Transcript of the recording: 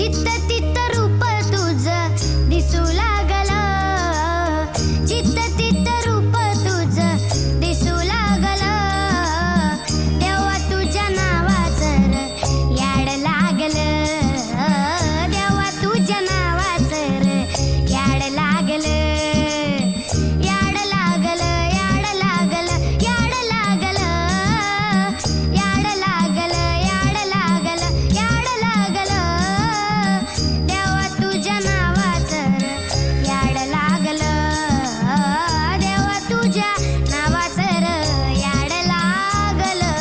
जित्त तित्त रूप तुझं दिसू लागलं, जित्त तित्त रूप तुझं दिसू लागलं, देवा तुझ्या नावाचं र याड लागलं, देवा तुझ्या नावाचं र याड लागलं, याड लागलं, याड लागलं, याड लागलं, याड लागलं, याड लागलं, याड लागलं, देवा तुझ्या नावाचं र याड लागलं, देवा तुझ्या नावाचं र याड लागलं.